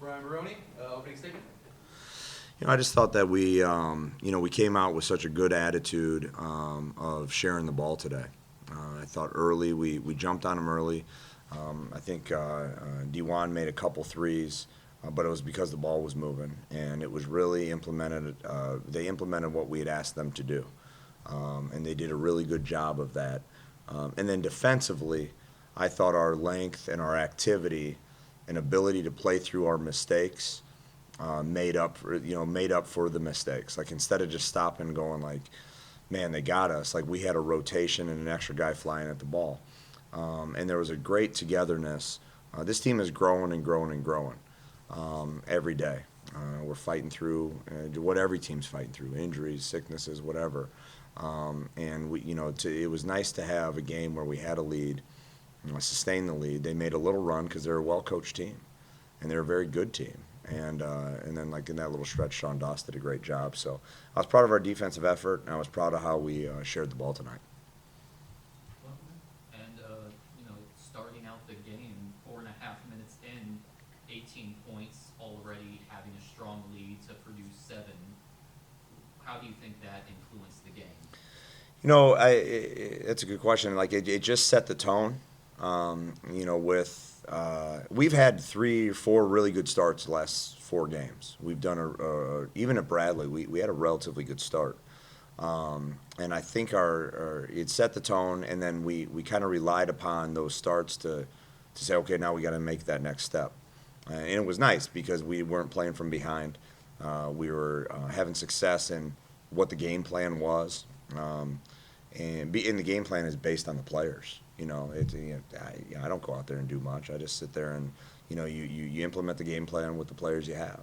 Barone, opening statement. I just thought that we came out with such a good attitude of sharing the ball today. I thought early we jumped on them early. I think D1 made a couple threes, but it was because the ball was moving, and it was really implemented. They implemented what we had asked them to do, and they did a really good job of that. And then defensively, I thought our length and our activity and ability to play through our mistakes made up for the mistakes. Like, instead of just stopping and going like, man, they got us. Like, we had a rotation and an extra guy flying at the ball, and there was a great togetherness. This team is growing and growing and growing every day. We're fighting through what every team's fighting through: injuries, sicknesses, whatever. And it was nice to have a game where we had a lead, sustain the lead. They made a little run because they're a well-coached team, and they're a very good team. And then, like, in that little stretch, Sean Doss did a great job. So I was proud of our defensive effort, and I was proud of how we shared the ball tonight. And starting out the game, 4.5 minutes in, 18 points, already having a strong lead to produce 7. How do you think that influenced the game? It's a good question. Like, it just set the tone. We've had 3 or 4 really good starts the last 4 games. We've done even at Bradley, we had a relatively good start. And I think it set the tone, and then we kind of relied upon those starts to say, okay, now we got to make that next step. And it was nice because we weren't playing from behind. We were having success in what the game plan was. And the game plan is based on the players. I don't go out there and do much. I just sit there and, you implement the game plan with the players you have.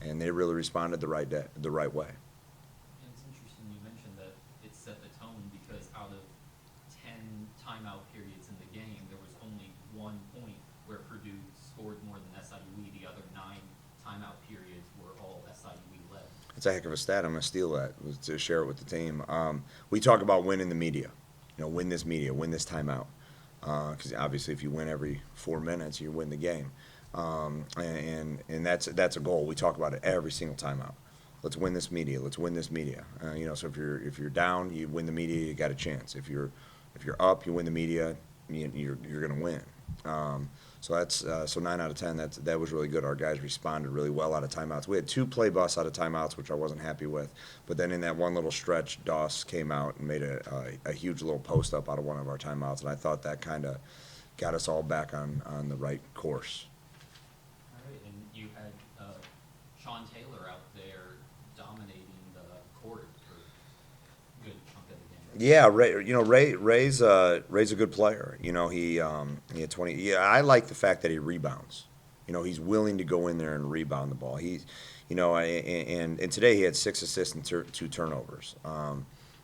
And they really responded the right way. And it's interesting you mentioned that it set the tone because out of 10 timeout periods in the game, there was only 1 point where Purdue scored more than SIUE. The other 9 timeout periods were all SIUE led. It's a heck of a stat. I'm going to steal that to share it with the team. We talk about winning the media. Win this media, win this timeout. Because obviously, if you win every 4 minutes, you win the game. And that's a goal. We talk about it every single timeout. Let's win this media. Let's win this media. So if you're down, you win the media. You got a chance. If you're up, you win the media. You're going to win. So that's so 9 out of 10. That was really good. Our guys responded really well out of timeouts. We had 2 play busts out of timeouts, which I wasn't happy with. But then in that one little stretch, Doss came out and made a huge little post up out of one of our timeouts, and I thought that kind of got us all back on the right course. All right, and you had Sean Taylor out there dominating the court for a good chunk of the game. Yeah, Ray's a good player. He had 20. Yeah, I like the fact that he rebounds. He's willing to go in there and rebound the ball. And today he had 6 assists and 2 turnovers.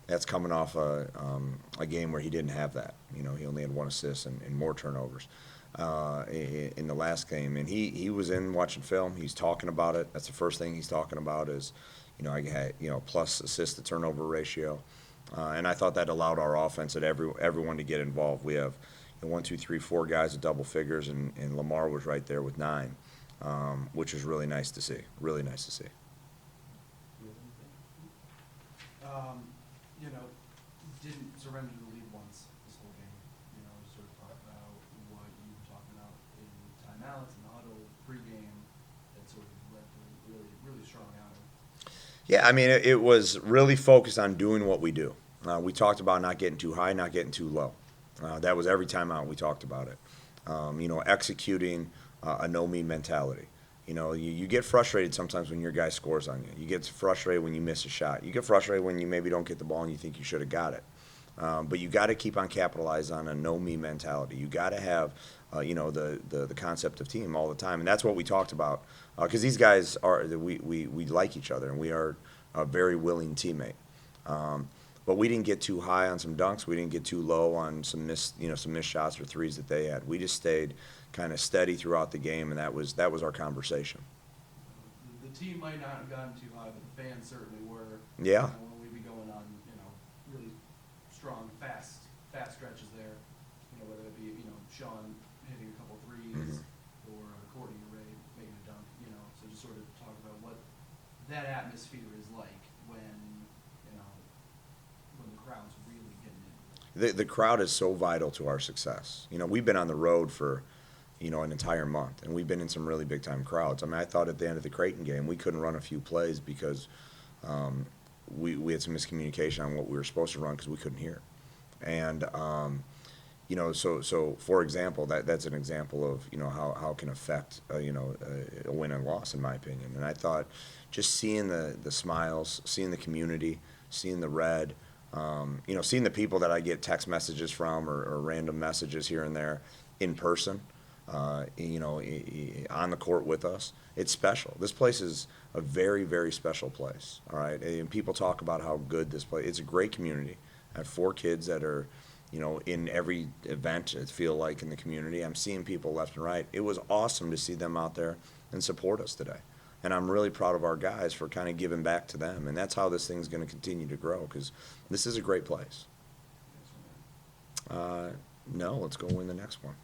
That's coming off a game where he didn't have that. He only had 1 assist and more turnovers in the last game. And he was in watching film. He's talking about it. That's the first thing he's talking about is, I had plus assist to turnover ratio. And I thought that allowed our offense and everyone to get involved. We have 1, 2, 3, 4 guys at double figures, and Lamar was right there with 9, which is really nice to see. Really nice to see. Didn't surrender the lead once this whole game. Sort of talk about what you were talking about in timeouts and huddle pregame that sort of led to really, really strong outing. Yeah, I mean, it was really focused on doing what we do. We talked about not getting too high, not getting too low. That was every time out we talked about it. Executing a no-me mentality. You get frustrated sometimes when your guy scores on you. You get frustrated when you miss a shot. You get frustrated when you maybe don't get the ball and you think you should have got it. But you got to keep on capitalizing on a no-me mentality. You got to have, the concept of team all the time, and that's what we talked about. Because these guys we like each other, and we are a very willing teammate. But we didn't get too high on some dunks. We didn't get too low on some missed shots or threes that they had. We just stayed kind of steady throughout the game, and that was our conversation. The team might not have gotten too high, but the fans certainly were. Yeah. When we'd be going on, really strong, fast stretches there. Whether it be Sean hitting a couple threes or Courtney or Ray making a dunk. that atmosphere is like when, you know, when the crowd's really getting into it. The crowd is so vital to our success. You know, we've been on the road for, you know, an entire month, and we've been in some really big time crowds. I mean, I thought at the end of the Creighton game we couldn't run a few plays because we had some miscommunication on what we were supposed to run because we couldn't hear. And you know, so for example, that's an example of, you know, how it can affect you know, a win and loss, in my opinion. And I thought just seeing the smiles, seeing the community, seeing the red, you know, seeing the people that I get text messages from or random messages here and there in person, you know, on the court with us, it's special. This place is a very, very special place, all right? And people talk about how good this place, it's a great community. I have 4 kids that are, you know, in every event, I feel like, in the community. I'm seeing people left and right. It was awesome to see them out there and support us today. And I'm really proud of our guys for kind of giving back to them. And that's how this thing's going to continue to grow, because this is a great place. No, let's go win the next one.